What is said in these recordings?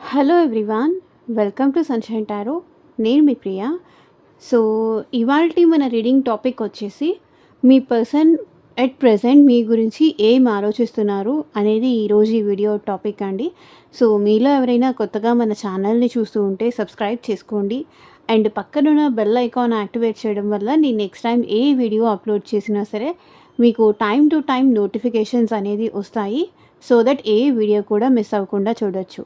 Hello everyone, welcome to sunshine tarot. నేను మీ ప్రియ. So, ఇవాల్టి మన రీడింగ్ టాపిక్ వచ్చేసి మీ పర్సన్ ఎట్ ప్రెజెంట్ మీ గురించి ఏం ఆలోచిస్తున్నారు అనేది ఈరోజు ఈ వీడియో టాపిక్ అండి. సో, మీలో ఎవరైనా కొత్తగా మన ఛానల్‌ని చూస్తూ ఉంటే సబ్స్క్రైబ్ చేసుకోండి. అండ్ పక్కనున్న బెల్ ఐకాన్ యాక్టివేట్ చేయడం వల్ల నేను నెక్స్ట్ టైం ఏ వీడియో అప్లోడ్ చేసినా సరే మీకు టైమ్ టు టైమ్ నోటిఫికేషన్స్ అనేది వస్తాయి. సో దట్ ఏ వీడియో కూడా మిస్ అవ్వకుండా చూడొచ్చు.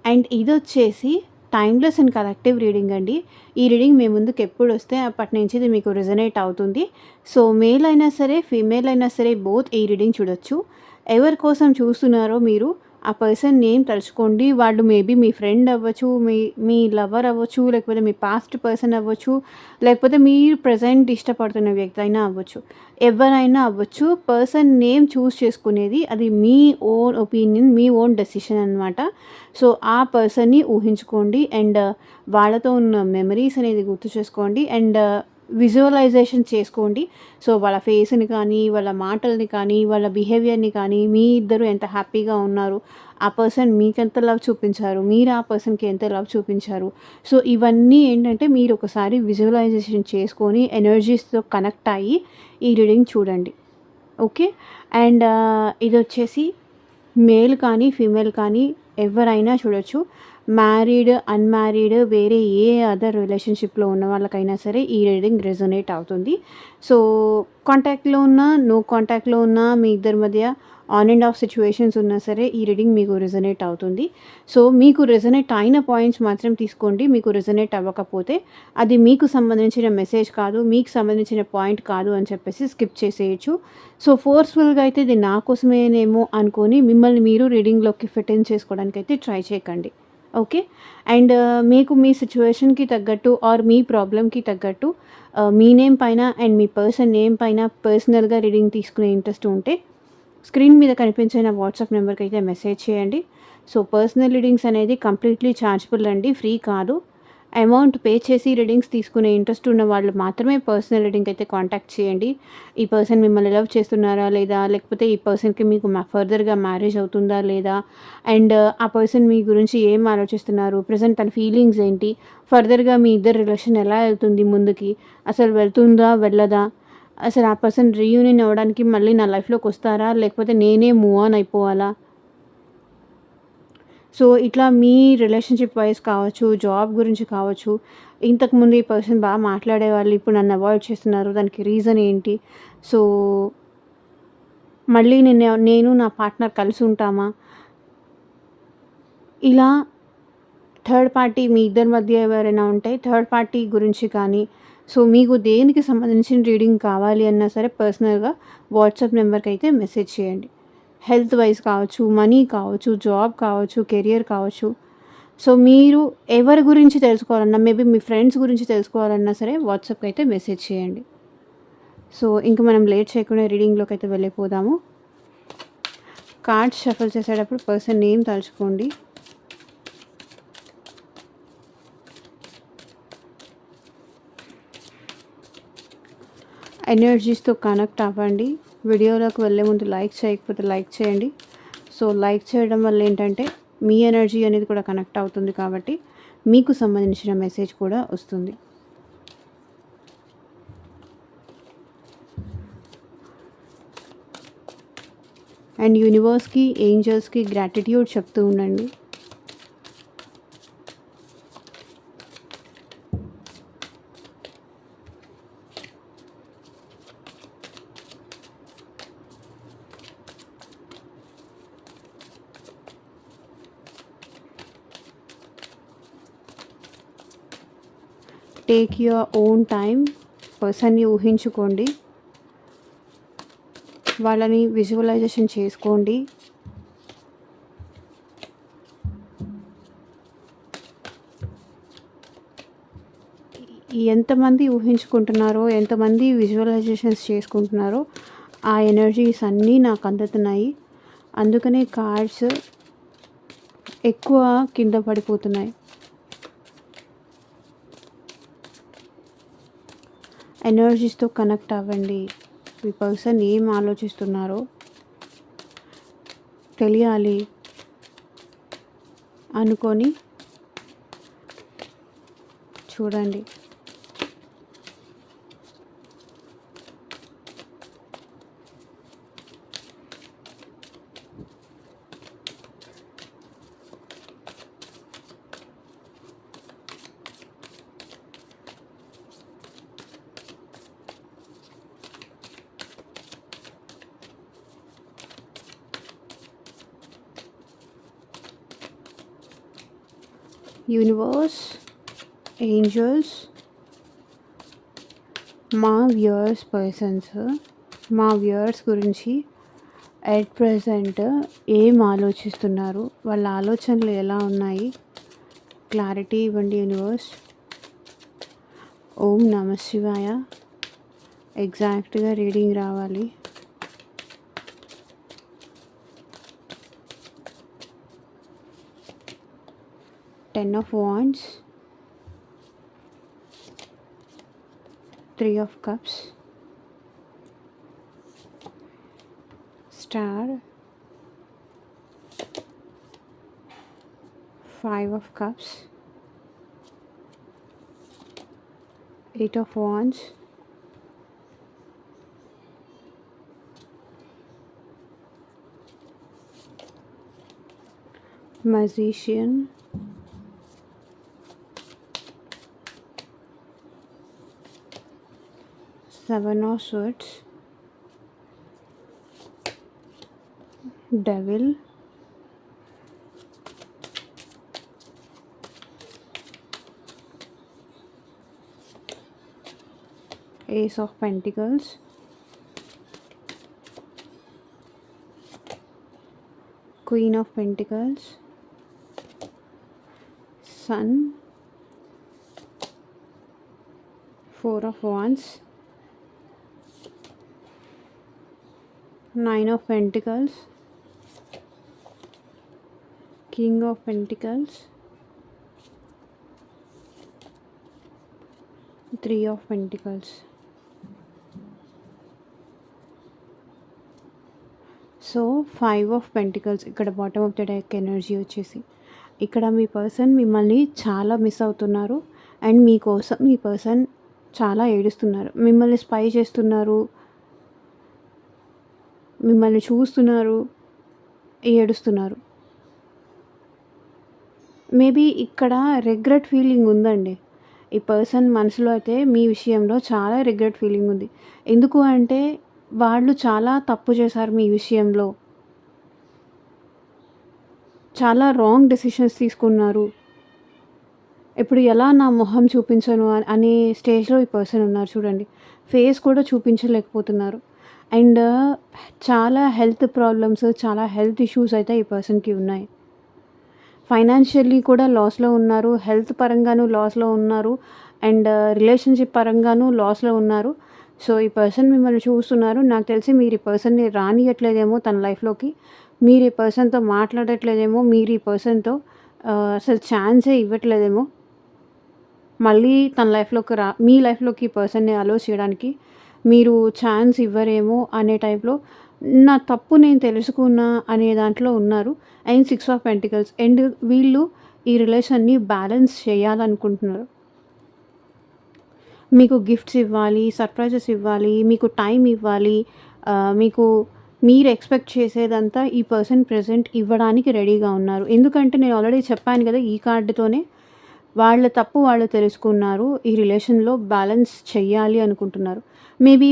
అండ్ ఇదొచ్చేసి టైమ్‌లెస్ అండ్ కలెక్టివ్ రీడింగ్ అండి. ఈ రీడింగ్ మీ ముందుకు ఎప్పుడొస్తే అప్పటి నుంచి ఇది మీకు రెజొనేట్ అవుతుంది. సో, మేల్ అయినా సరే, ఫీమేల్ అయినా సరే బోత్ ఈ రీడింగ్ చూడొచ్చు. ఎవరి కోసం చూస్తున్నారో మీరు ఆ పర్సన్ నేమ్ తలుచుకోండి. వాళ్ళు మేబీ మీ ఫ్రెండ్ అవ్వచ్చు, మీ మీ లవర్ అవ్వచ్చు, లేకపోతే మీ పాస్ట్ పర్సన్ అవ్వచ్చు, లేకపోతే మీరు ప్రెజెంట్ ఇష్టపడుతున్న వ్యక్తి అయినా అవ్వచ్చు. ఎవరైనా అవ్వచ్చు. పర్సన్ నేమ్ చూజ్ చేసుకునేది అది మీ ఓన్ ఒపీనియన్, మీ ఓన్ డెసిషన్ అనమాట. సో, ఆ పర్సన్‌ని ఊహించుకోండి అండ్ వాళ్ళతో ఉన్న మెమరీస్ అనేది గుర్తు చేసుకోండి అండ్ విజువలైజేషన్ చేసుకోండి. సో, వాళ్ళ ఫేస్‌ని కానీ, వాళ్ళ మాటల్ని కానీ, వాళ్ళ బిహేవియర్‌ని కానీ, మీ ఇద్దరు ఎంత హ్యాపీగా ఉన్నారు, ఆ పర్సన్ మీకెంత లవ్ చూపించారు, మీరు ఆ పర్సన్‌కి ఎంత లవ్ చూపించారు. సో, ఇవన్నీ ఏంటంటే మీరు ఒకసారి విజువలైజేషన్ చేసుకొని ఎనర్జీస్‌తో కనెక్ట్ అయ్యి ఈ రీడింగ్ చూడండి. ఓకే. అండ్ ఇదొచ్చేసి మేల్ కానీ, ఫీమేల్ కానీ ఎవరైనా చూడొచ్చు. మ్యారీడ్, అన్‌మ్యారీడ్ వేరే ఏ అదర్ రిలేషన్‌షిప్‌లో ఉన్న వాళ్ళకైనా సరే ఈ రీడింగ్ రెజొనేట్ అవుతుంది. సో, కాంటాక్ట్‌లో ఉన్నా, నో కాంటాక్ట్‌లో ఉన్నా మీ ఇద్దరి మధ్య ఆన్ అండ్ ఆఫ్ సిట్యుయేషన్స్ ఉన్నా సరే ఈ రీడింగ్ మీకు రెజొనేట్ అవుతుంది. సో, మీకు రెజొనేట్ అయిన పాయింట్స్ మాత్రం తీసుకోండి. మీకు రెజొనేట్ అవ్వకపోతే అది మీకు సంబంధించిన మెసేజ్ కాదు, మీకు సంబంధించిన పాయింట్ కాదు అని చెప్పేసి స్కిప్ చేసేయొచ్చు. సో, ఫోర్స్‌ఫుల్‌గా అయితే ఇది నా కోసమేనేమో అనుకోని మిమ్మల్ని మీరు రీడింగ్‌లోకి ఫిట్ ఇన్ చేసుకోవడానికైతే ట్రై చేయకండి. ఓకే. అండ్ మీకు మీ సిట్యుయేషన్‌కి తగ్గట్టు ఆర్ మీ ప్రాబ్లమ్‌కి తగ్గట్టు మీ నేమ్ పైన అండ్ మీ పర్సన్ నేమ్ పైన పర్సనల్‌గా రీడింగ్ తీసుకునే ఇంట్రెస్ట్ ఉంటే స్క్రీన్ మీద కనిపించే నా వాట్సాప్ నెంబర్‌కైతే మెసేజ్ చేయండి. సో, పర్సనల్ రీడింగ్స్ అనేది కంప్లీట్‌లీ ఛార్జబుల్ అండి. ఫ్రీ కాదు. అమౌంట్ పే చేసి రీడింగ్స్ తీసుకునే ఇంట్రెస్ట్ ఉన్న వాళ్ళు మాత్రమే పర్సనల్ రీడింగ్ అయితే కాంటాక్ట్ చేయండి. ఈ పర్సన్ మిమ్మల్ని లవ్ చేస్తున్నారా లేదా? లేకపోతే ఈ పర్సన్‌కి మీకు ఫర్దర్‌గా మ్యారేజ్ అవుతుందా లేదా? అండ్ ఆ పర్సన్ మీ గురించి ఏం ఆలోచిస్తున్నారు? ప్రెజెంట్ తన ఫీలింగ్స్ ఏంటి? ఫర్దర్‌గా మీ ఇద్దరి రిలేషన్ ఎలా వెళ్తుంది ముందుకి? అసలు వెళ్తుందా? వెళ్ళదా? అసలు ఆ పర్సన్ రీయూనియన్ అవ్వడానికి మళ్ళీ నా లైఫ్‌లోకొస్తారా? లేకపోతే నేనే మూవ్ ఆన్ అయిపోవాలా? సో, ఇట్లా మీ రిలేషన్‌షిప్ వైస్ కావచ్చు, జాబ్ గురించి కావచ్చు, ఇంతకుముందు ఈ పర్సన్ మాట్లాడేవాళ్ళు, ఇప్పుడు నన్ను అవాయిడ్ చేస్తున్నారు. దానికి రీజన్ ఏంటి? సో, మళ్ళీ నేను నా పార్ట్నర్ కలిసి ఉంటామా? ఇలా థర్డ్ పార్టీ మీ ఇద్దరి మధ్య ఎవరైనా ఉంటే థర్డ్ పార్టీ గురించి కానీ, సో, మీకు దేనికి సంబంధించిన రీడింగ్ కావాలి అన్నా సరే పర్సనల్‌గా వాట్సాప్ నెంబర్‌కైతే మెసేజ్ చేయండి. హెల్త్ వైస్ కావచ్చు, మనీ కావచ్చు, జాబ్ కావచ్చు, కెరియర్ కావచ్చు. సో, మీరు ఎవరి గురించి తెలుసుకోవాలన్నా మేబీ మీ ఫ్రెండ్స్ గురించి తెలుసుకోవాలన్నా సరే వాట్సాప్‌కి అయితే మెసేజ్ చేయండి. సో, ఇంక మనం లేట్ చేయకుండా రీడింగ్‌లోకి అయితే వెళ్ళిపోదాము. కార్డ్స్ షఫుల్ చేసేటప్పుడు పర్సన్ నేమ్ తలుచుకోండి. ఎనర్జీస్‌తో కనెక్ట్ అవ్వండి. వీడియోలోకి వెళ్ళే ముందు లైక్ చేయకపోతే లైక్ చేయండి. సో, లైక్ చేయడం వల్ల ఏంటంటే మీ ఎనర్జీ అనేది కూడా కనెక్ట్ అవుతుంది కాబట్టి మీకు సంబంధించిన మెసేజ్ కూడా వస్తుంది. అండ్ యూనివర్స్‌కి, ఏంజెల్స్‌కి గ్రాటిట్యూడ్ చెప్తూ ఉండండి. Take your own time. పర్సన్‌ని ఊహించుకోండి. వాళ్ళని విజువలైజేషన్ చేసుకోండి. ఎంతమంది ఊహించుకుంటున్నారో, ఎంతమంది విజువలైజేషన్స్ చేసుకుంటున్నారో ఆ ఎనర్జీస్ అన్నీ నాకు అందుతున్నాయి. అందుకనే కార్డ్స్ ఎక్కువ కింద పడిపోతున్నాయి. ఎనర్జీస్‌తో కనెక్ట్ అవ్వండి. మీ పర్సన్ ఏం ఆలోచిస్తున్నారో తెలియాలి. అనుకొని చూడండి. యూనివర్స్, ఏంజల్స్, మా వ్యూయర్స్ గురించి ఎట్ ప్రెజెంట్ ఏం ఆలోచిస్తున్నారు, వాళ్ళ ఆలోచనలు ఎలా ఉన్నాయి, క్లారిటీ ఇవ్వండి యూనివర్స్. ఓం నమ శివాయ. ఎగ్జాక్ట్గా రీడింగ్ రావాలి. Ten of Wands, Three of Cups, Star, Five of Cups, Eight of Wands, Magician, Seven of Swords, Devil, Ace of Pentacles, Queen of Pentacles, Sun, Four of Wands, Nine of Pentacles, King of Pentacles, Three of Pentacles. So 5 of pentacles ఇక్కడ bottom of the deck energy వచ్చేసి, ఇక్కడ మీ person మిమ్మల్ని చాలా miss అవుతున్నారు and మీకోసం మీ person చాలా ఏడుస్తున్నారు. మిమ్మల్ని స్పై చేస్తున్నారు, మిమ్మల్ని చూస్తున్నారు, ఏడుస్తున్నారు. మేబీ ఇక్కడ రిగ్రెట్ ఫీలింగ్ ఉందండి. ఈ పర్సన్ మనసులో అయితే మీ విషయంలో చాలా రిగ్రెట్ ఫీలింగ్ ఉంది. ఎందుకు అంటే వాళ్ళు చాలా తప్పు చేశారు మీ విషయంలో, చాలా రాంగ్ డెసిషన్స్ తీసుకున్నారు. ఇప్పుడు ఎలా నా మొహం చూపించను అనే స్టేజ్లో ఈ పర్సన్ ఉన్నారు. చూడండి, ఫేస్ కూడా చూపించలేకపోతున్నారు. అండ్ చాలా హెల్త్ ప్రాబ్లమ్స్, చాలా హెల్త్ ఇష్యూస్ అయితే ఈ పర్సన్కి ఉన్నాయి. ఫైనాన్షియల్లీ కూడా లాస్లో ఉన్నారు, హెల్త్ పరంగాను లాస్లో ఉన్నారు, అండ్ రిలేషన్షిప్ పరంగాను లాస్లో ఉన్నారు. సో ఈ పర్సన్ మిమ్మల్ని చూస్తున్నారు. నాకు తెలిసి మీరు ఈ పర్సన్ని రానియట్లేదేమో తన లైఫ్లోకి, మీరు ఈ పర్సన్తో మాట్లాడట్లేదేమో, మీరు ఈ పర్సన్తో అసలు ఛాన్సే ఇవ్వట్లేదేమో, మళ్ళీ తన లైఫ్లోకి మీ లైఫ్లోకి ఈ పర్సన్ని అలో చేయడానికి మీరు ఛాన్స్ ఇవ్వరేమో అనే టైప్లో, నా తప్పు నేను తెలుసుకున్నా అనే దాంట్లో ఉన్నారు. అండ్ 6 ఆఫ్ పెంటికల్స్, అండ్ వీళ్ళు ఈ రిలేషన్ని బ్యాలెన్స్ చేయాలనుకుంటున్నారు. మీకు గిఫ్ట్స్ ఇవ్వాలి, సర్ప్రైజెస్ ఇవ్వాలి, మీకు టైం ఇవ్వాలి, మీకు మీరు ఎక్స్పెక్ట్ చేసేదంతా ఈ పర్సన్ ప్రెజెంట్ ఇవ్వడానికి రెడీగా ఉన్నారు. ఎందుకంటే నేను ఆల్రెడీ చెప్పాను కదా, ఈ కార్డుతోనే వాళ్ళ తప్పు వాళ్ళు తెలుసుకున్నారు, ఈ రిలేషన్లో బ్యాలెన్స్ చెయ్యాలి అనుకుంటున్నారు. మేబీ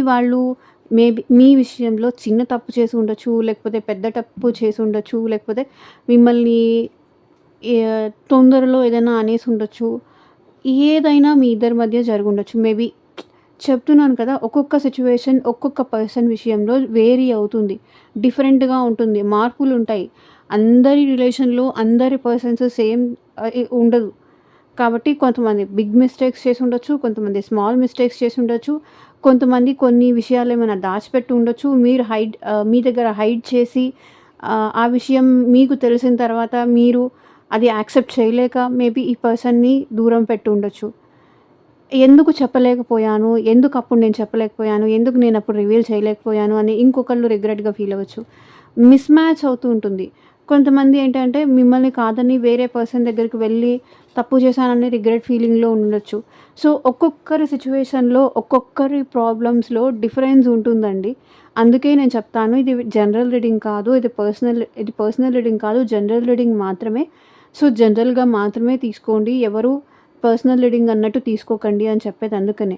మీ విషయంలో చిన్న తప్పు చేసి ఉండొచ్చు, లేకపోతే పెద్ద తప్పు చేసి ఉండొచ్చు, లేకపోతే మిమ్మల్ని తొందరలో ఏదైనా అనేసి ఉండొచ్చు. ఏదైనా మీ ఇద్దరి మధ్య జరిగి ఉండొచ్చు. మేబీ చెప్తున్నాను కదా, ఒక్కొక్క సిచ్యువేషన్ ఒక్కొక్క పర్సన్ విషయంలో వేరీ అవుతుంది, డిఫరెంట్గా ఉంటుంది, మార్పులు ఉంటాయి. అందరి రిలేషన్లో అందరి పర్సన్స్ సేమ్ ఉండదు. కాబట్టి కొంతమంది బిగ్ మిస్టేక్స్ చేసి ఉండొచ్చు, కొంతమంది స్మాల్ మిస్టేక్స్ చేసి ఉండొచ్చు, కొంతమంది కొన్ని విషయాలు ఏమైనా దాచిపెట్టి ఉండొచ్చు. మీరు మీ దగ్గర హైడ్ చేసి ఆ విషయం మీకు తెలిసిన తర్వాత మీరు అది యాక్సెప్ట్ చేయలేక మేబీ ఈ పర్సన్ని దూరం పెట్టి ఉండొచ్చు. ఎందుకు చెప్పలేకపోయాను, ఎందుకు అప్పుడు నేను చెప్పలేకపోయాను, ఎందుకు నేను అప్పుడు రివీల్ చేయలేకపోయాను అని ఇంకొకళ్ళు రిగ్రెట్గా ఫీల్ అవ్వచ్చు. మిస్ మ్యాచ్ అవుతూ ఉంటుంది. కొంతమంది ఏంటంటే మిమ్మల్ని కాదని వేరే పర్సన్ దగ్గరికి వెళ్ళి తప్పు చేశానని రిగ్రెట్ ఫీలింగ్‌లో ఉండొచ్చు. సో, ఒక్కొక్కరి సిట్యుయేషన్‌లో, ఒక్కొక్కరి ప్రాబ్లమ్స్‌లో డిఫరెన్స్ ఉంటుందండి. అందుకే నేను చెప్తాను ఇది జనరల్ రీడింగ్ కాదు. ఇది పర్సనల్ రీడింగ్ కాదు. జనరల్ రీడింగ్ మాత్రమే. సో, జనరల్‌గా మాత్రమే తీసుకోండి. ఎవరు పర్సనల్ రీడింగ్ అన్నట్టు తీసుకోకండి అని చెప్పేది అందుకనే.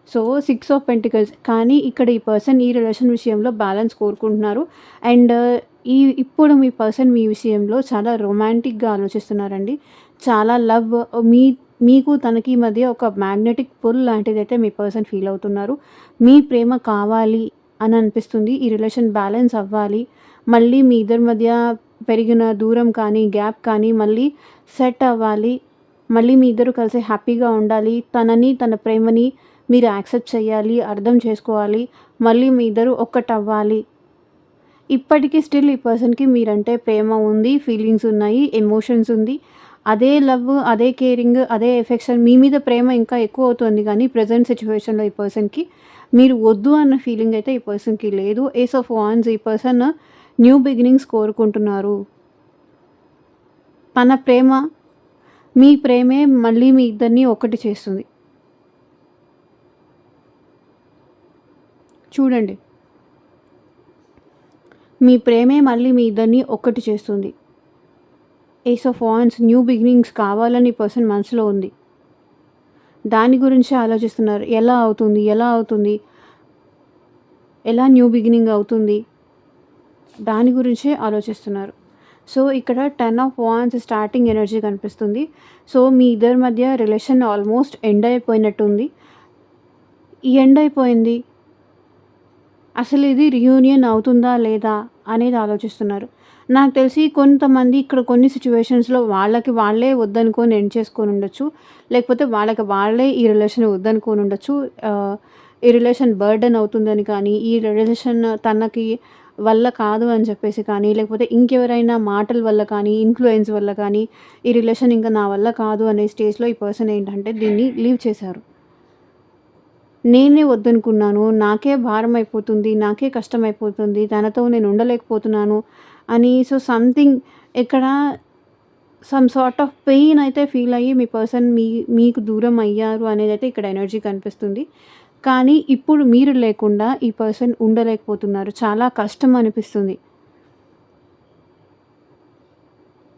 సో, 6 ఆఫ్ పెంటికల్స్ కానీ ఇక్కడ ఈ పర్సన్ ఈ రిలేషన్ విషయంలో బ్యాలెన్స్ కోరుకుంటున్నారు. అండ్ ఇప్పుడు మీ పర్సన్ మీ విషయంలో చాలా రొమాంటిక్‌గా ఆలోచిస్తున్నారండి. చాలా లవ్ మీ మీకు తనకి మధ్య ఒక మ్యాగ్నెటిక్ పుల్ లాంటిదైతే మీ పర్సన్ ఫీల్ అవుతున్నారు. మీ ప్రేమ కావాలి అని అనిపిస్తుంది. ఈ రిలేషన్ బ్యాలెన్స్ అవ్వాలి. మళ్ళీ మీ ఇద్దరి మధ్య పెరిగిన దూరం కానీ, గ్యాప్ కానీ మళ్ళీ సెట్ అవ్వాలి. మళ్ళీ మీ ఇద్దరు కలిసి హ్యాపీగా ఉండాలి. తనని, తన ప్రేమని మీరు యాక్సెప్ట్ చేయాలి, అర్థం చేసుకోవాలి. మళ్ళీ మీ ఇద్దరు ఒక్కటవ్వాలి. ఇప్పటికి స్టిల్ ఈ పర్సన్‌కి మీరంటే ప్రేమ ఉంది, ఫీలింగ్స్ ఉన్నాయి, ఎమోషన్స్ ఉంది. అదే లవ్, అదే కేరింగ్, అదే ఎఫెక్షన్ మీ మీద ప్రేమ ఇంకా ఎక్కువవుతుంది గానీ ప్రెజెంట్ సిట్యుయేషన్‌లో ఈ పర్సన్‌కి మీరు వద్దు అన్న ఫీలింగ్ అయితే ఈ పర్సన్‌కి లేదు. ఏస్ ఆఫ్ వాండ్స్ ఈ పర్సన్ న్యూ బిగినింగ్స్ కోరుకుంటున్నారు. తన ప్రేమ, మీ ప్రేమే మళ్ళీ మీ ఇద్దరిని ఒకటి చేస్తుంది. చూడండి. మీ ప్రేమే మళ్ళీ మీ ఇద్దరిని ఒక్కటి చేస్తుంది. Ace of wands new beginnings కావాలని ఈ పర్సన్ మనసులో ఉంది. దాని గురించే ఆలోచిస్తున్నారు. ఎలా అవుతుంది? ఎలా అవుతుంది? ఎలా న్యూ బిగినింగ్ అవుతుంది? దాని గురించే ఆలోచిస్తున్నారు. సో, ఇక్కడ 10 ఆఫ్ వాండ్స్ స్టార్టింగ్ ఎనర్జీ కనిపిస్తుంది. సో, మీ ఇద్దరి మధ్య రిలేషన్ ఆల్మోస్ట్ ఎండ్ అయిపోయినట్టుంది. ఎండ్ అయిపోయింది. అసలు ఇది రీయూనియన్ అవుతుందా లేదా అనేది ఆలోచిస్తున్నారు. నాకు తెలిసి కొంతమంది ఇక్కడ కొన్ని సిట్యుయేషన్స్‌లో వాళ్ళకి వాళ్ళే వద్దనుకోని ఎండ్ చేసుకొని ఉండొచ్చు. లేకపోతే వాళ్ళకి వాళ్ళే ఈ రిలేషన్ వద్దనుకోని ఉండొచ్చు. ఈ రిలేషన్ బర్డెన్ అవుతుందని కానీ, ఈ రిలేషన్ తనకి వల్ల కాదు అని చెప్పేసి కానీ, లేకపోతే ఇంకెవరైనా మాటల వల్ల కానీ, ఇన్‌ఫ్లూయెన్స్ వల్ల కానీ, ఈ రిలేషన్ ఇంక నా వల్ల కాదు అనే స్టేజ్‌లో ఈ పర్సన్ ఏంటంటే దీన్ని లీవ్ చేశారు. నేనే వద్దనుకున్నాను. నాకే భారమైపోతుంది. నాకే కష్టమైపోతుంది. తనతో నేను ఉండలేకపోతున్నాను అని సో, సంథింగ్ ఇక్కడ సమ్ సార్ట్ ఆఫ్ పెయిన్ అయితే ఫీల్ అయ్యి మీ పర్సన్ మీకు దూరం అయ్యారు అనేదైతే ఇక్కడ ఎనర్జీ కనిపిస్తుంది. కానీ ఇప్పుడు మీరు లేకుండా ఈ పర్సన్ ఉండలేకపోతున్నారు. చాలా కష్టం అనిపిస్తుంది.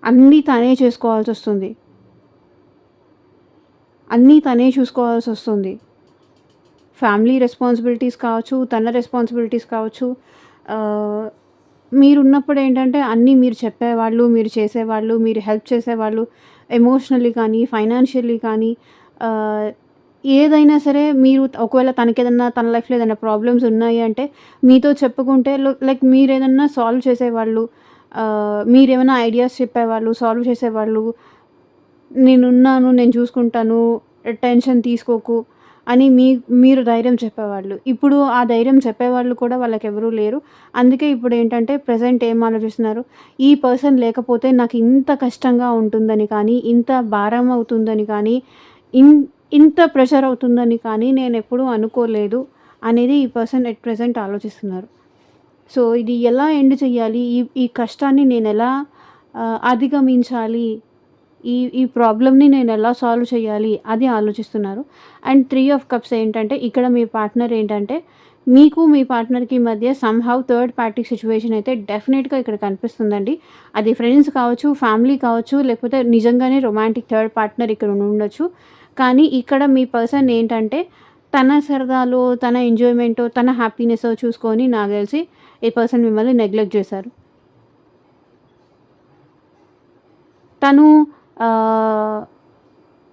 అన్నీ తనే చేసుకోవాల్సొస్తుంది. అన్నీ తనే చూసుకోవాల్సొస్తుంది. ఫ్యామిలీ రెస్పాన్సిబిలిటీస్ కావచ్చు, తన రెస్పాన్సిబిలిటీస్ కావచ్చు. ఆహ్, మీరున్నప్పుడు ఏంటంటే అన్నీ మీరు చెప్పేవాళ్ళు, మీరు చేసేవాళ్ళు, మీరు హెల్ప్ చేసేవాళ్ళు. ఎమోషనల్లీ కానీ, ఫైనాన్షియల్లీ కానీ ఆహ్, ఏదైనా సరే మీరు ఒకవేళ తనకేదన్నా తన లైఫ్‌లో ఏదైనా ప్రాబ్లమ్స్ ఉన్నాయి అంటే మీతో చెప్పుకుంటే లైక్ మీరేదన్నా సాల్వ్ చేసేవాళ్ళు. మీరేమైనా ఐడియాస్ చెప్పేవాళ్ళు, సాల్వ్ చేసేవాళ్ళు. నేనున్నాను, నేను చూసుకుంటాను, టెన్షన్ తీసుకోకు అని మీరు ధైర్యం చెప్పేవాళ్ళు. ఇప్పుడు ఆ ధైర్యం చెప్పేవాళ్ళు కూడా వాళ్ళకెవరూ లేరు. అందుకే ఇప్పుడేంటంటే ప్రెజెంట్ ఏం ఆలోచిస్తున్నారు, ఈ పర్సన్ లేకపోతే నాకు ఇంత కష్టంగా ఉంటుందని కానీ, ఇంత భారం అవుతుందని కానీ, ఇన్ ఇంత ప్రెషర్ అవుతుందని కానీ నేనెప్పుడూ అనుకోలేదు అనేది ఈ పర్సన్ ఎట్ ప్రెజెంట్ ఆలోచిస్తున్నారు. సో, ఇది ఎలా ఎండ్ చేయాలి? ఈ ఈ కష్టాన్ని నేనెలా అధిగమించాలి? ఈ ఈ ప్రాబ్లమ్‌ని నేనెలా సాల్వ్ చేయాలి? అది ఆలోచిస్తున్నారు. అండ్ 3 ఆఫ్ కప్స్ ఏంటంటే, ఇక్కడ మీ పార్ట్నర్ ఏంటంటే, మీకు మీ పార్ట్నర్‌కి మధ్య సమ్‌హౌ థర్డ్ పార్టీ సిట్యుయేషన్ అయితే డెఫినెట్‌గా ఇక్కడ కనిపిస్తుందండి. అది ఫ్రెండ్స్ కావచ్చు, ఫ్యామిలీ కావచ్చు, లేకపోతే నిజంగానే రొమాంటిక్ థర్డ్ పార్ట్నర్ ఇక్కడ ఉండొచ్చు. కానీ ఇక్కడ మీ పర్సన్ ఏంటంటే, తన సరదాలో, తన ఎంజాయ్‌మెంటో, తన హ్యాపీనెస్సో చూసుకొని నాకు తెలిసి ఈ పర్సన్ మిమ్మల్ని నెగ్లెక్ట్ చేశారు. తను ఆహ్,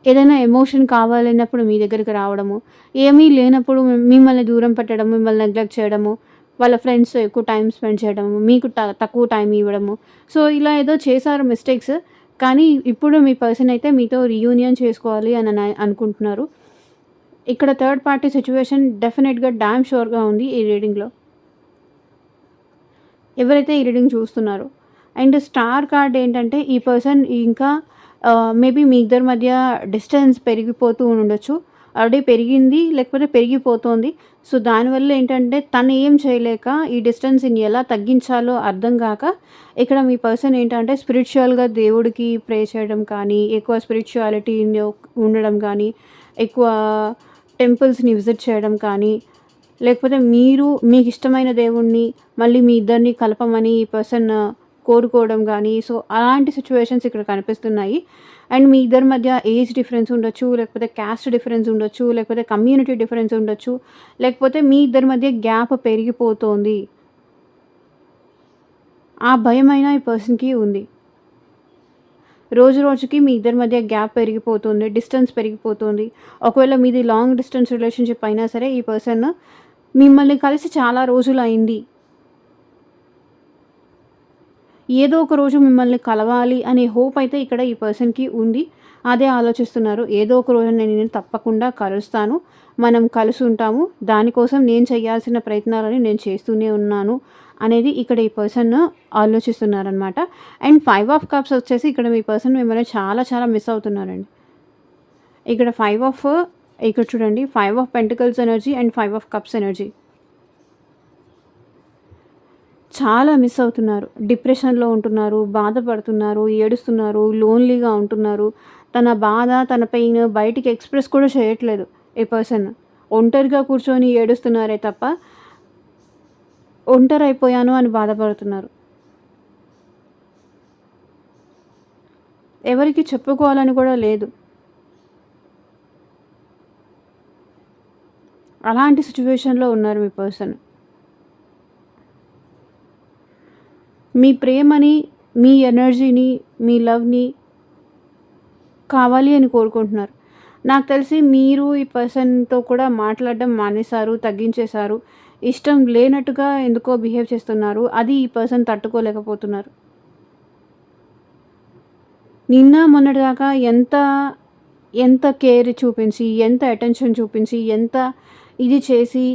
ఏదైనా ఎమోషన్ కావాలన్నప్పుడు మీ దగ్గరికి రావడము, ఏమీ లేనప్పుడు మిమ్మల్ని దూరం పెట్టడం, మిమ్మల్ని నెగ్లెక్ట్ చేయడము, వాళ్ళ ఫ్రెండ్స్‌తో ఎక్కువ టైమ్ స్పెండ్ చేయడము, మీకు తక్కువ టైమ్ ఇవ్వడము. సో, ఇలా ఏదో చేశారు మిస్టేక్స్. కానీ ఇప్పుడు మీ పర్సన్ అయితే మీతో రీయూనియన్ చేసుకోవాలి అని అనుకుంటున్నారు. ఇక్కడ థర్డ్ పార్టీ సిట్యుయేషన్ డెఫినిట్‌గా డామ్ ష్యూర్‌గా ఉంది ఈ రీడింగ్‌లో. ఎవరైతే ఈ రీడింగ్ చూస్తున్నారో. అండ్ స్టార్ కార్డ్ ఏంటంటే ఈ పర్సన్ ఇంకా మేబీ మీ ఇద్దరి మధ్య డిస్టెన్స్ పెరిగిపోతూ ఉండొచ్చు. ఆల్రెడీ పెరిగింది, లేకపోతే పెరిగిపోతోంది. సో, దానివల్ల ఏంటంటే తను ఏం చేయలేక ఈ డిస్టెన్స్‌ని ఎలా తగ్గించాలో అర్థం గాక ఇక్కడ మీ పర్సన్ ఏంటంటే స్పిరిచ్యువల్‌గా దేవుడికి ప్రే చేయడం కానీ, ఎక్కువ స్పిరిచ్యువాలిటీలో ఉండడం గానీ, ఎక్కువ టెంపుల్స్‌ని విజిట్ చేయడం కానీ, లేకపోతే మీరు మీకిష్టమైన దేవుడిని మళ్ళీ మీ ఇద్దరిని కలపమని ఈ పర్సన్ కోరుకోవడం గానీ, సో, అలాంటి సిట్యుయేషన్స్ ఇక్కడ కనిపిస్తున్నాయి. అండ్ మీ ఇద్దరి మధ్య ఏజ్ డిఫరెన్స్ ఉండొచ్చు, లేకపోతే క్యాస్ట్ డిఫరెన్స్ ఉండొచ్చు, లేకపోతే కమ్యూనిటీ డిఫరెన్స్ ఉండొచ్చు, లేకపోతే మీ ఇద్దరి మధ్య గ్యాప్ పెరిగిపోతోంది. ఆ భయమైనా ఈ పర్సన్‌కి ఉంది. రోజు రోజుకి మీ ఇద్దరి మధ్య గ్యాప్ పెరిగిపోతుంది. డిస్టెన్స్ పెరిగిపోతుంది. ఒకవేళ మీది లాంగ్ డిస్టెన్స్ రిలేషన్‌షిప్ అయినా సరే ఈ పర్సన్ మిమ్మల్ని కలిసి చాలా రోజులయింది. ఏదో ఒక రోజు మిమ్మల్ని కలవాలి అనే హోప్ అయితే ఇక్కడ ఈ పర్సన్‌కి ఉంది. అదే ఆలోచిస్తున్నారు. ఏదో ఒక రోజు నేను నిన్ను తప్పకుండా కలుస్తాను. మనం కలిసుంటాము. దానికోసం నేను చేయాల్సిన ప్రయత్నాలని నేను చేస్తూనే ఉన్నాను అనేది ఇక్కడ ఈ పర్సన్ ఆలోచిస్తున్నారనమాట. అండ్ 5 ఆఫ్ కప్స్ వచ్చేసి ఇక్కడ మీ పర్సన్ మిమ్మల్ని చాలా చాలా మిస్ అవుతున్నారండి. ఇక్కడ 5 ఆఫ్ ఇక్కడ చూడండి 5 of pentacles energy and 5 of cups energy. చాలా మిస్ అవుతున్నారు. డిప్రెషన్‌లో ఉంటున్నారు, బాధపడుతున్నారు, ఏడుస్తున్నారు, లోన్‌లీగా ఉంటున్నారు. తన బాధ, తన పెయిన్ బయటికి ఎక్స్‌ప్రెస్ కూడా చేయట్లేదు ఈ పర్సన్. ఒంటరిగా కూర్చొని ఏడుస్తున్నారే తప్ప, ఒంటరైపోయాను అని బాధపడుతున్నారు. ఎవరికీ చెప్పుకోవాలని కూడా లేదు. అలాంటి సిట్యుయేషన్‌లో ఉన్నారు మీ పర్సన్. మీ ప్రేమని, మీ ఎనర్జీని, మీ లవ్‌ని కావాలి అని కోరుకుంటున్నారు. నాకు తెలిసి మీరు ఈ పర్సన్‌తో కూడా మాట్లాడడం మానేశారు, తగ్గించేశారు. ఇష్టం లేనట్టుగా ఎందుకో బిహేవ్ చేస్తున్నారు. అది ఈ పర్సన్ తట్టుకోలేకపోతున్నారు. నిన్న మొన్నటిదాకా ఎంత కేర్ చూపించి, ఎంత అటెన్షన్ చూపించి, ఎంత ఇది చేసి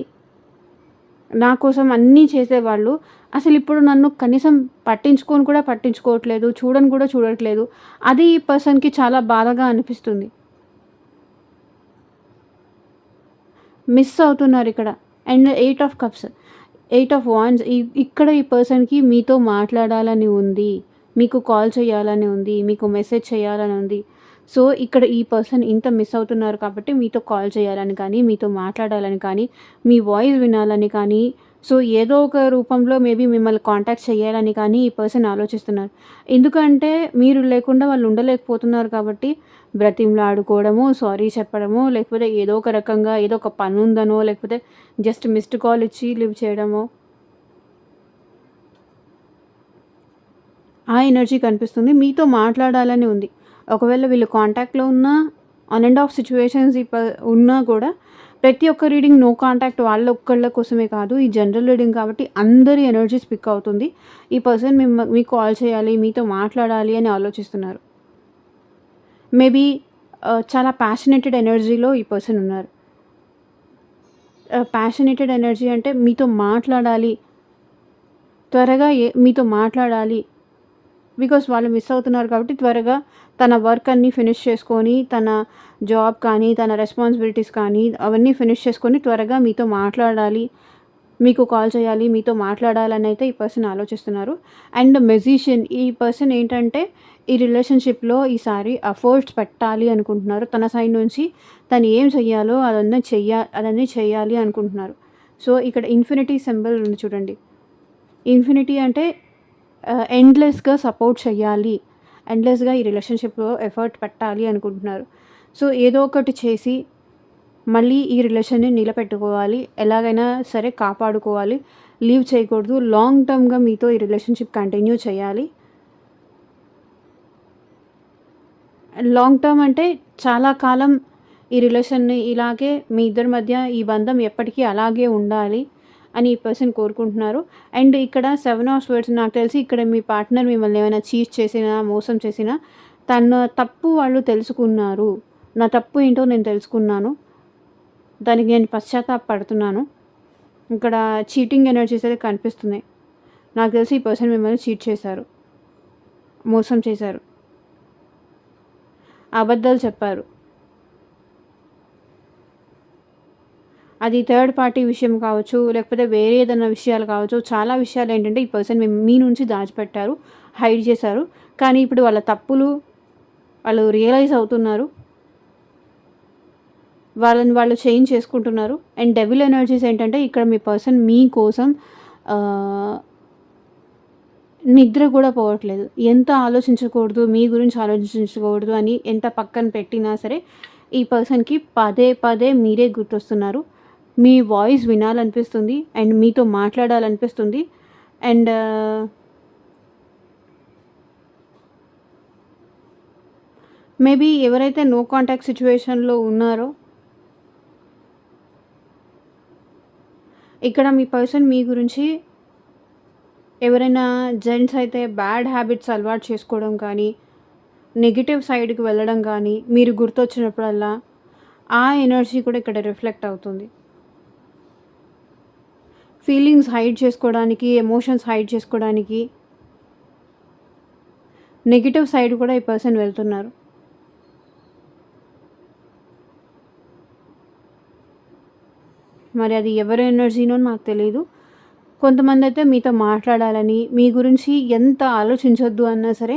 నా కోసం అన్నీ చేసేవాళ్ళు. అసలిప్పుడు నన్ను కనీసం పట్టించుకొని కూడా పట్టించుకోవట్లేదు. చూడను కూడా చూడట్లేదు. అది ఈ పర్సన్‌కి చాలా బాధగా అనిపిస్తుంది. మిస్ అవుతున్నారిక్కడ. And 8 of cups, 8 of wands ఇక్కడ ఈ పర్సన్‌కి మీతో మాట్లాడాలని ఉంది. మీకు కాల్ చేయాలని ఉంది. మీకు మెసేజ్ చేయాలని ఉంది. సో, ఇక్కడ ఈ పర్సన్ ఇంత మిస్ అవుతున్నారు కాబట్టి మీతో కాల్ చేయాలని కానీ, మీతో మాట్లాడాలని కానీ, మీ వాయిస్ వినాలని కానీ, సో, ఏదో ఒక రూపంలో మేబీ మిమ్మల్ని కాంటాక్ట్ చేయాలని కానీ ఈ పర్సన్ ఆలోచిస్తున్నారు. ఎందుకంటే మీరు లేకుండా వాళ్ళు ఉండలేకపోతున్నారు కాబట్టి బ్రతిమలాడుకోవడమో, సారీ చెప్పడమో, లేకపోతే ఏదో ఒక రకంగా ఏదో ఒక పనుందనో, లేకపోతే జస్ట్ మిస్డ్ కాల్ ఇచ్చి లీవ్ చేయడమో ఆ ఎనర్జీ కనిపిస్తుంది. మీతో మాట్లాడాలని ఉంది. ఒకవేళ వీళ్ళు కాంటాక్ట్‌లో ఉన్నా, ఆన్ అండ్ ఆఫ్ సిట్యుయేషన్స్ ఉన్నా కూడా ప్రతి ఒక్క రీడింగ్ నో కాంటాక్ట్ వాళ్ళొక్కళ్ళ కోసమే కాదు. ఈ జనరల్ రీడింగ్ కాబట్టి అందరి ఎనర్జీస్ పిక్ అవుతుంది. ఈ పర్సన్ మీకు కాల్ చేయాలి, మీతో మాట్లాడాలి అని ఆలోచిస్తున్నారు. మేబీ చాలా ప్యాషనేటెడ్ ఎనర్జీలో ఈ పర్సన్ ఉన్నారు. ప్యాషనేటెడ్ ఎనర్జీ అంటే మీతో మాట్లాడాలి. త్వరగా మీతో మాట్లాడాలి. బికాస్ వాళ్ళు మిస్ అవుతున్నారు కాబట్టి త్వరగా తన వర్క్ అన్నీ ఫినిష్ చేసుకొని, తన జాబ్ కానీ, తన రెస్పాన్సిబిలిటీస్ కానీ అవన్నీ ఫినిష్ చేసుకొని త్వరగా మీతో మాట్లాడాలి. మీకు కాల్ చేయాలి, మీతో మాట్లాడాలని అయితే ఈ పర్సన్ ఆలోచిస్తున్నారు. అండ్ మెజిషియన్ ఈ పర్సన్ ఏంటంటే ఈ రిలేషన్‌షిప్‌లో ఈసారి ఎఫర్ట్స్ పెట్టాలి అనుకుంటున్నారు. తన సైడ్ నుంచి తను ఏం చెయ్యాలో అదన్నీ చెయ్యాలి అనుకుంటున్నారు. సో, ఇక్కడ ఇన్ఫినిటీ సింబల్ ఉంది చూడండి. ఇన్ఫినిటీ అంటే ఎండ్‌లెస్‌గా సపోర్ట్ చేయాలి. ఎండ్‌లెస్‌గా ఈ రిలేషన్‌షిప్‌లో ఎఫర్ట్ పెట్టాలి అనుకుంటున్నారు. సో, ఏదో ఒకటి చేసి మళ్ళీ ఈ రిలేషన్‌ని నిలబెట్టుకోవాలి. ఎలాగైనా సరే కాపాడుకోవాలి. లీవ్ చేయకూడదు. లాంగ్ టర్మ్‌గా మీతో ఈ రిలేషన్‌షిప్ కంటిన్యూ చేయాలి. లాంగ్ టర్మ్ అంటే చాలా కాలం ఈ రిలేషన్‌ని ఇలాగే మీ ఇద్దరి మధ్య ఈ బంధం ఎప్పటికీ అలాగే ఉండాలి అని ఈ పర్సన్ కోరుకుంటున్నారు. అండ్ ఇక్కడ 7 ఆఫ్ స్వర్డ్స్ నాకు తెలిసి ఇక్కడ మీ పార్ట్నర్ మిమ్మల్ని ఏమైనా చీట్ చేసినా, మోసం చేసినా తన తప్పు వాళ్ళు తెలుసుకున్నారు. నా తప్పు ఏంటో నేను తెలుసుకున్నాను. దానికి నేను పశ్చాత్తాపపడుతున్నాను. ఇక్కడ చీటింగ్ ఎనర్జీస్ అయితే కనిపిస్తున్నాయి. నాకు తెలిసి ఈ పర్సన్ మిమ్మల్ని చీట్ చేశారు. మోసం చేశారు. అబద్ధాలు చెప్పారు. అది థర్డ్ పార్టీ విషయం కావచ్చు, లేకపోతే వేరే ఏదైనా విషయాలు కావచ్చు. చాలా విషయాలేంటంటే ఈ పర్సన్ మీ నుంచి దాచిపెట్టారు, హైడ్ చేశారు. కానీ ఇప్పుడు వాళ్ళ తప్పులు వాళ్ళు రియలైజ్ అవుతున్నారు. వాళ్ళని వాళ్ళు చేంజ్ చేసుకుంటున్నారు. అండ్ డెవిల్ ఎనర్జీస్ ఏంటంటే ఇక్కడ మీ పర్సన్ మీకోసం నిద్ర కూడా పోవట్లేదు. ఎంత ఆలోచించకూడదు, మీ గురించి ఆలోచించకూడదు అని ఎంత పక్కన పెట్టినా సరే, ఈ పర్సన్‌కి పదే పదే మీరే గుర్తొస్తున్నారు. మీ వాయిస్ వినాలనిపిస్తుంది అండ్ మీతో మాట్లాడాలనిపిస్తుంది. అండ్ మేబీ ఎవరైతే నో కాంటాక్ట్ సిట్యుయేషన్‌లో ఉన్నారో, ఇక్కడ మీ పర్సన్ మీ గురించి ఎవరైనా జెంట్స్ అయితే బ్యాడ్ హ్యాబిట్స్ అలవాటు చేసుకోవడం కానీ, నెగెటివ్ సైడ్‌కి వెళ్ళడం కానీ, మీరు గుర్తొచ్చినప్పుడల్లా ఆ ఎనర్జీ కూడా ఇక్కడ రిఫ్లెక్ట్ అవుతుంది. ఫీలింగ్స్ హైడ్ చేసుకోవడానికి, ఎమోషన్స్ హైడ్ చేసుకోవడానికి, నెగెటివ్ సైడ్ కూడా ఈ పర్సన్ వెళ్తున్నారు. మరి అది ఎవరి ఎనర్జీనో నాకు తెలీదు. కొంతమందయితే మీతో మాట్లాడాలని, మీ గురించి ఎంత ఆలోచించొద్దు అన్నా సరే,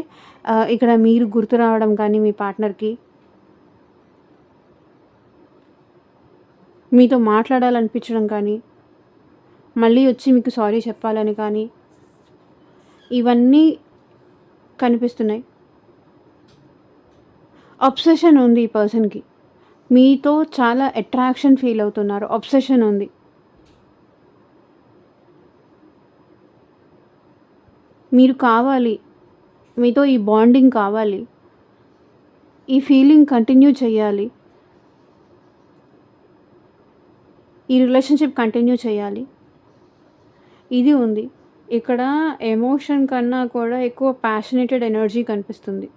ఇక్కడ మీరు గుర్తు రావడం కానీ మీ పార్ట్నర్‌కి, మీతో మాట్లాడాలనిపించడం కానీ, మళ్ళీ వచ్చి మీకు సారీ చెప్పాలని కానీ, ఇవన్నీ కనిపిస్తున్నాయి. అబ్సెషన్ ఉంది ఈ పర్సన్‌కి. మీతో చాలా అట్రాక్షన్ ఫీల్ అవుతున్నారు. అబ్సెషన్ ఉంది. మీరు కావాలి. మీతో ఈ బాండింగ్ కావాలి. ఈ ఫీలింగ్ కంటిన్యూ చేయాలి. ఈ రిలేషన్‌షిప్ కంటిన్యూ చేయాలి. ఇది ఉంది. ఇక్కడ ఎమోషన్ కన్నా కూడా ఎక్కువ ప్యాషనేటెడ్ ఎనర్జీ కనిపిస్తుంది.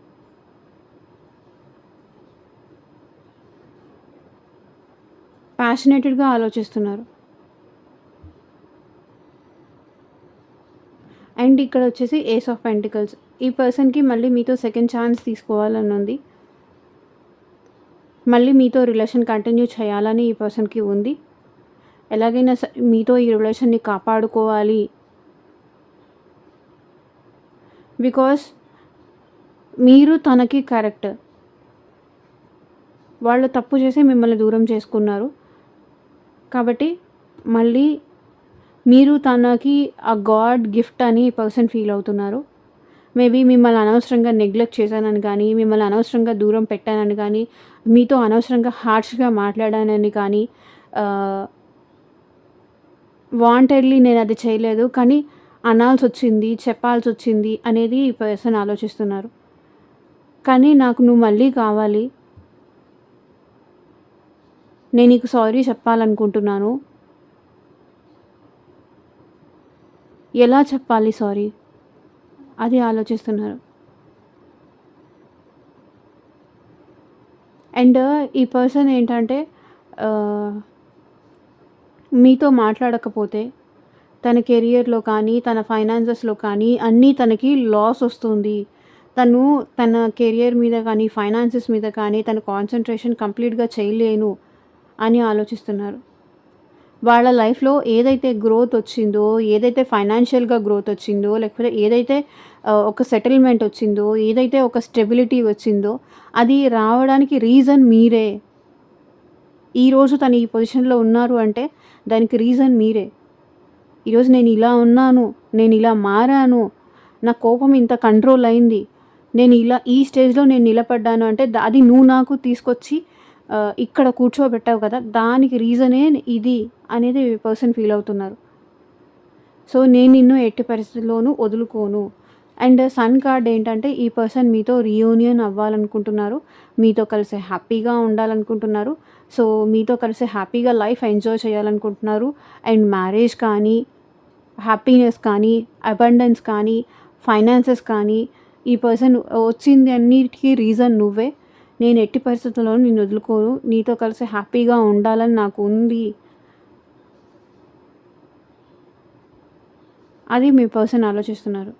ప్యాషనేటెడ్‌గా ఆలోచిస్తున్నారు. అండ్ ఇక్కడ వచ్చేసి ఏస్ ఆఫ్ పెంటికల్స్. ఈ పర్సన్‌కి మళ్ళీ మీతో సెకండ్ ఛాన్స్ తీసుకోవాలని ఉంది. మళ్ళీ మీతో రిలేషన్ కంటిన్యూ చేయాలని ఈ పర్సన్‌కి ఉంది. ఎలాగైనా మీతో ఈ రిలేషన్‌ని కాపాడుకోవాలి. బికాస్ మీరు తనకి కరెక్ట్. వాళ్ళు తప్పు చేసి మిమ్మల్ని దూరం చేసుకున్నారు. కాబట్టి మళ్ళీ మీరు తనకి ఆ గాడ్ గిఫ్ట్ అని ఈ పర్సన్ ఫీల్ అవుతున్నారు. మేబీ మిమ్మల్ని అనవసరంగా నెగ్లెక్ట్ చేశానని కానీ, మిమ్మల్ని అనవసరంగా దూరం పెట్టానని కానీ, మీతో అనవసరంగా హార్ష్‌గా మాట్లాడానని కానీ, వాంటెడ్‌లీ నేను అది చేయలేదు, కానీ అనాల్సొచ్చింది, చెప్పాల్సొచ్చింది అనేది ఈ పర్సన్ ఆలోచిస్తున్నారు. కానీ నాకు నువ్వు మళ్ళీ కావాలి. నేను నీకు సారీ చెప్పాలనుకుంటున్నాను. ఎలా చెప్పాలి సారీ? అది ఆలోచిస్తున్నారు. అండ్ ఈ పర్సన్ ఏంటంటే మీతో మాట్లాడకపోతే తన కెరియర్‌లో కానీ, తన ఫైనాన్సెస్‌లో కానీ అన్నీ తనకి లాస్ వస్తుంది. తను తన కెరియర్ మీద కానీ, ఫైనాన్సెస్ మీద కానీ తను కాన్సంట్రేషన్ కంప్లీట్‌గా చేయలేను అని ఆలోచిస్తున్నారు. వాళ్ళ లైఫ్‌లో ఏదైతే గ్రోత్ వచ్చిందో, ఏదైతే ఫైనాన్షియల్‌గా గ్రోత్ వచ్చిందో, లేకపోతే ఏదైతే ఒక సెటిల్మెంట్ వచ్చిందో, ఏదైతే ఒక స్టెబిలిటీ వచ్చిందో, అది రావడానికి రీజన్ మీరే. ఈరోజు తను ఈ పొజిషన్‌లో ఉన్నారు అంటే దానికి రీజన్ మీరే. ఈరోజు నేను ఇలా ఉన్నాను, నేను ఇలా మారాను, నా కోపం ఇంత కంట్రోల్ అయింది, నేను ఇలా ఈ స్టేజ్‌లో నేను నిలబడ్డాను అంటే అది నువ్వు నాకు తీసుకొచ్చి ఇక్కడ కూర్చోబెట్టావు కదా! దానికి రీజనే ఇది అనేది పర్సన్ ఫీల్ అవుతున్నారు. సో నేను నిన్ను ఎట్టి పరిస్థితుల్లోనూ వదులుకోను. అండ్ సన్ కార్డ్ ఏంటంటే ఈ పర్సన్ మీతో రీయూనియన్ అవ్వాలనుకుంటున్నారు. మీతో కలిసి హ్యాపీగా ఉండాలనుకుంటున్నారు. సో మీతో కలిసి హ్యాపీగా లైఫ్ ఎంజాయ్ చేయాలనుకుంటున్నారు. అండ్ మ్యారేజ్ కానీ, హ్యాపీనెస్ కానీ, అబండెన్స్ కానీ, ఫైనాన్సెస్ కానీ, ఈ పర్సన్ వచ్చింది అన్నిటికీ రీజన్ నువ్వే. నేను ఎట్టి పరిస్థితుల్లోనూ నిన్ను వదులుకోను. నీతో కలిసి హ్యాపీగా ఉండాలని నాకు ఉంది. అది మీ పర్సన్ ఆలోచిస్తున్నారు.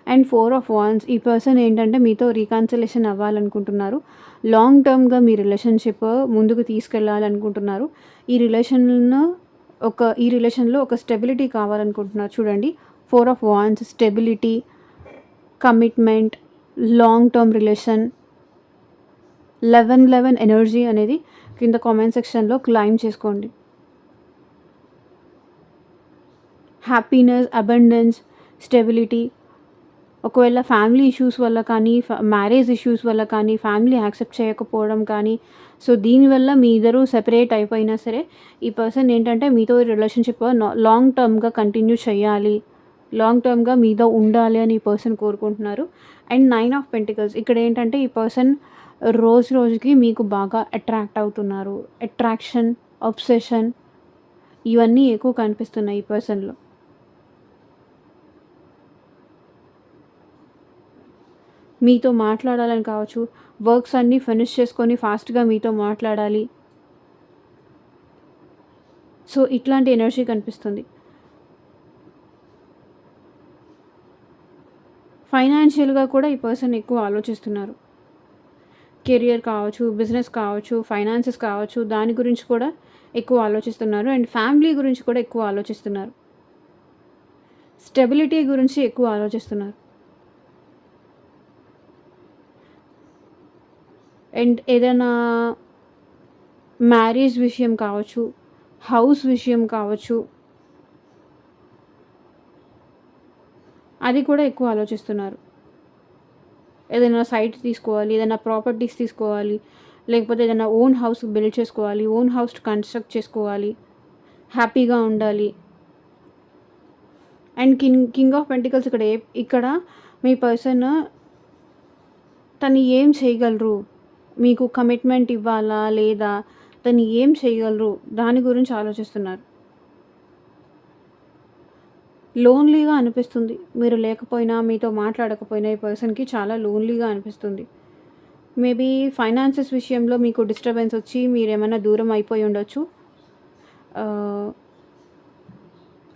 అండ్ 4 ఆఫ్ వాండ్స్ ఈ పర్సన్ ఏంటంటే మీతో రీకన్సిలేషన్ అవ్వాలనుకుంటున్నారు. లాంగ్ టర్మ్‌గా మీ రిలేషన్‌షిప్ ముందుకు తీసుకెళ్ళాలనుకుంటున్నారు. ఈ రిలేషన్‌ను ఈ రిలేషన్‌లో ఒక స్టెబిలిటీ కావాలనుకుంటున్నారు. చూడండి 4 of wands, stability, commitment, long term relation, 11 energy అనేది కింద కామెంట్ సెక్షన్‌లో క్లెయిమ్ చేసుకోండి. Happiness, abundance, stability. ఒకవేళ ఫ్యామిలీ ఇష్యూస్ వల్ల కానీ, మ్యారేజ్ ఇష్యూస్ వల్ల కానీ, ఫ్యామిలీ యాక్సెప్ట్ చేయకపోవడం కానీ, సో దీనివల్ల మీ ఇద్దరు సెపరేట్ అయిపోయినా సరే ఈ పర్సన్ ఏంటంటే మీతో రిలేషన్షిప్ లాంగ్ టర్మ్‌గా కంటిన్యూ చేయాలి, లాంగ్ టర్మ్‌గా మీతో ఉండాలి అని ఈ పర్సన్ కోరుకుంటున్నారు. అండ్ 9 ఆఫ్ పెంటికల్స్ ఇక్కడ ఏంటంటే ఈ పర్సన్ రోజు రోజుకి మీకు బాగా అట్రాక్ట్ అవుతున్నారు. అట్రాక్షన్, అబ్సెషన్ ఇవన్నీ ఎక్కువ కనిపిస్తున్నాయి ఈ పర్సన్‌లో. మీతో మాట్లాడాలని కావచ్చు, వర్క్స్ అన్నీ ఫినిష్ చేసుకొని ఫాస్ట్‌గా మీతో మాట్లాడాలి. సో ఇట్లాంటి ఎనర్జీ కనిపిస్తుంది. ఫైనాన్షియల్‌గా కూడా ఈ పర్సన్ ఎక్కువ ఆలోచిస్తున్నారు. కెరియర్ కావచ్చు, బిజినెస్ కావచ్చు, ఫైనాన్సెస్ కావచ్చు, దాని గురించి కూడా ఎక్కువ ఆలోచిస్తున్నారు. అండ్ ఫ్యామిలీ గురించి కూడా ఎక్కువ ఆలోచిస్తున్నారు. స్టెబిలిటీ గురించి ఎక్కువ ఆలోచిస్తున్నారు. అండ్ ఏదైనా మ్యారేజ్ విషయం కావచ్చు, హౌస్ విషయం కావచ్చు, అది కూడా ఎక్కువ ఆలోచిస్తున్నారు. ఏదైనా సైట్ తీసుకోవాలి, ఏదైనా ప్రాపర్టీస్ తీసుకోవాలి, లేకపోతే ఏదైనా ఓన్ హౌస్ బిల్డ్ చేసుకోవాలి, ఓన్ హౌస్ కన్స్ట్రక్ట్ చేసుకోవాలి, హ్యాపీగా ఉండాలి. అండ్ కింగ్ ఆఫ్ పెంటికల్స్ ఇక్కడ మీ పర్సన్ తను ఏం చేయగలరు, మీకు కమిట్మెంట్ ఇవ్వాలా లేదా, తను ఏం చేయగలరు దాని గురించి ఆలోచిస్తున్నారు. లోన్లీగా అనిపిస్తుంది. మీరు లేకపోయినా, మీతో మాట్లాడకపోయినా ఈ పర్సన్‌కి చాలా లోన్లీగా అనిపిస్తుంది. మేబీ ఫైనాన్సెస్ విషయంలో మీకు డిస్టర్బెన్స్ వచ్చి మీరేమైనా దూరం అయిపోయి ఉండొచ్చు.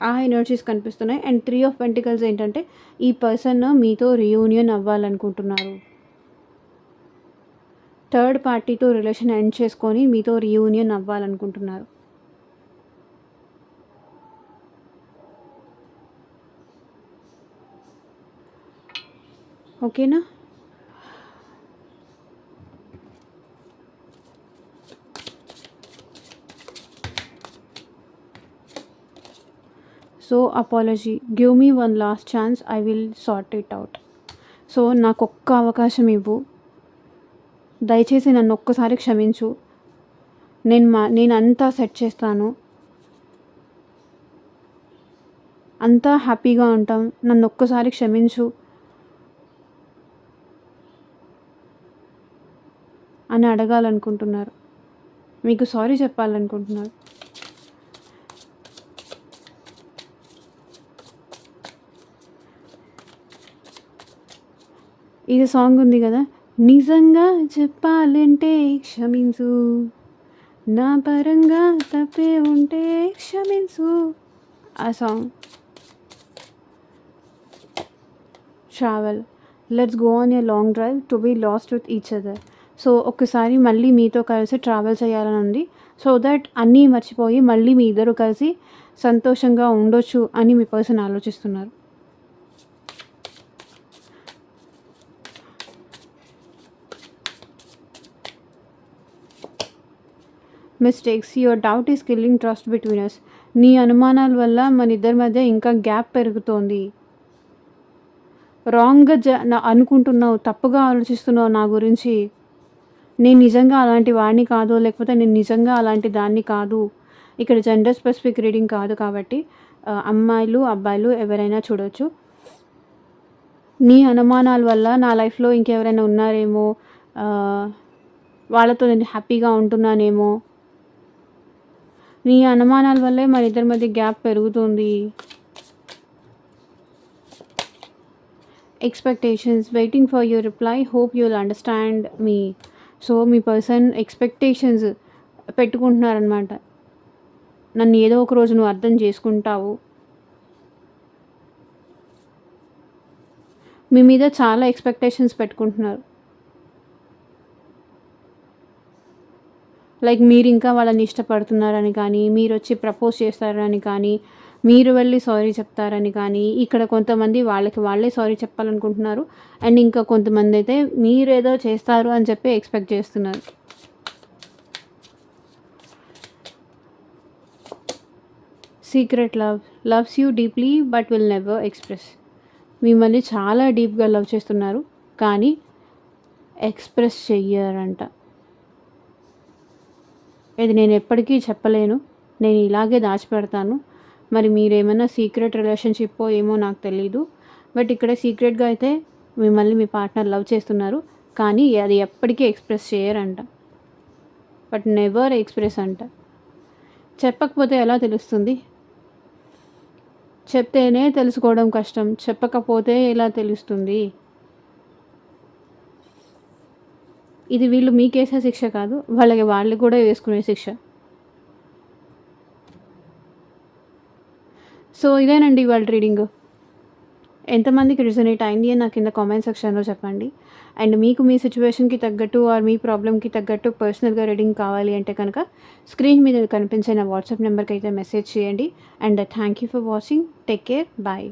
ఆ ఎనర్జీస్ కనిపిస్తున్నాయి. అండ్ 3 ఆఫ్ పెంటికల్స్ ఏంటంటే ఈ పర్సన్ మీతో రీయూనియన్ అవ్వాలనుకుంటున్నారు. థర్డ్ పార్టీతో రిలేషన్ ఎండ్ చేసుకొని మీతో రీయూనియన్ అవ్వాలనుకుంటున్నారు. ఓకేనా? So apology, give me one last chance, I will sort it out. So నాకు ఒక్క అవకాశం ఇవ్వు, దయచేసి నన్ను ఒక్కసారి క్షమించు, నేను అంతా సెట్ చేస్తాను, అంతా హ్యాపీగా ఉంటాం, నన్ను ఒక్కసారి క్షమించు అని అడగాలనుకుంటున్నారు. మీకు సారీ చెప్పాలనుకుంటున్నారు. ఇది సాంగ్ ఉంది కదా, నిజంగా చెప్పాలంటే క్షమించు, నా పరంగా తప్పే ఉంటే క్షమించు, ఆ song. Travel, let's go on a long drive to be lost with each other. So ఒక్కసారి మళ్ళీ మీతో కలిసి ట్రావెల్ చేయాలని ఉంది. సో దట్ అన్నీ మర్చిపోయి మళ్ళీ మీ ఇద్దరు కలిసి సంతోషంగా ఉండొచ్చు అని మీ పర్సన్ ఆలోచిస్తున్నారు. Mistakes, your doubt is killing trust between us. నీ అనుమానాల వల్ల మన ఇద్దరి మధ్య ఇంకా గ్యాప్ పెరుగుతోంది. రాంగ్గా అనుకుంటున్నావు, తప్పుగా ఆలోచిస్తున్నావు నా గురించి. నేను నిజంగా అలాంటి వాడిని కాదు, లేకపోతే నేను నిజంగా అలాంటి దాన్ని కాదు. ఇక్కడ జెండర్ స్పెసిఫిక్ రీడింగ్ కాదు కాబట్టి అమ్మాయిలు, అబ్బాయిలు ఎవరైనా చూడొచ్చు. నీ అనుమానాల వల్ల నా లైఫ్లో ఇంకెవరైనా ఉన్నారేమో, వాళ్ళతో నేను హ్యాపీగా ఉంటున్నానేమో, నీ అనుమానాల వల్లే మన ఇద్దరి మధ్య గ్యాప్ పెరుగుతుంది. Expectations, waiting for your reply, hope you will understand me. So మీ పర్సన్ ఎక్స్పెక్టేషన్స్ పెట్టుకుంటున్నారనమాట. నన్ను ఏదో ఒక రోజు నువ్వు అర్థం చేసుకుంటావు, మీ మీద చాలా ఎక్స్‌పెక్టేషన్స్ పెట్టుకుంటున్నారు. లైక్ మీరింకా వాళ్ళని ఇష్టపడుతున్నారని కానీ, మీరొచ్చి ప్రపోజ్ చేస్తారని కానీ, మీరు వెళ్లి సారీ చెప్తారని కానీ, ఇక్కడ కొంతమంది వాళ్ళకి వాళ్ళే సారీ చెప్పాలనుకుంటున్నారు. అండ్ ఇంకా కొంతమందైతే మీరేదో చేస్తారు అని చెప్పి ఎక్స్‌పెక్ట్ చేస్తున్నారు. Secret love loves you deeply but will never express. మిమ్మల్ని చాలా డీప్‌గా లవ్ చేస్తున్నారు. కానీ ఎక్స్‌ప్రెస్ చెయ్యరంట. ఇది నేను ఎప్పటికీ చెప్పలేను. నేను ఇలాగే దాచిపెడతాను. మరి మీరేమన్నా సీక్రెట్ రిలేషన్‌షిప్పో ఏమో నాకు తెలీదు. బట్ ఇక్కడ సీక్రెట్‌గా అయితే మిమ్మల్ని మీ పార్ట్నర్ లవ్ చేస్తున్నారు. కానీ అది ఎప్పటికీ ఎక్స్‌ప్రెస్ చేయరంట. బట్ నెవర్ ఎక్స్‌ప్రెస్ అంట. చెప్పకపోతే ఎలా తెలుస్తుంది? చెప్తేనే తెలుసుకోవడం కష్టం. చెప్పకపోతే ఎలా తెలుస్తుంది? ఇది వీళ్ళు మీకేసే శిక్ష కాదు. వాళ్ళకి వాళ్ళు కూడా వేసుకునే శిక్ష. సో, ఇదేనండి ఇవాళ రీడింగు. ఎంతమందికి రిజనేట్ అయింది అని నాకు కింద కామెంట్ సెక్షన్‌లో చెప్పండి. అండ్ మీకు మీ సిట్యుయేషన్‌కి తగ్గట్టు ఆర్ మీ ప్రాబ్లమ్‌కి తగ్గట్టు పర్సనల్‌గా రీడింగ్ కావాలి అంటే కనుక స్క్రీన్ మీద కనిపించే నా వాట్సాప్ నెంబర్‌కైతే మెసేజ్ చేయండి. And thank you for watching. Take care. Bye.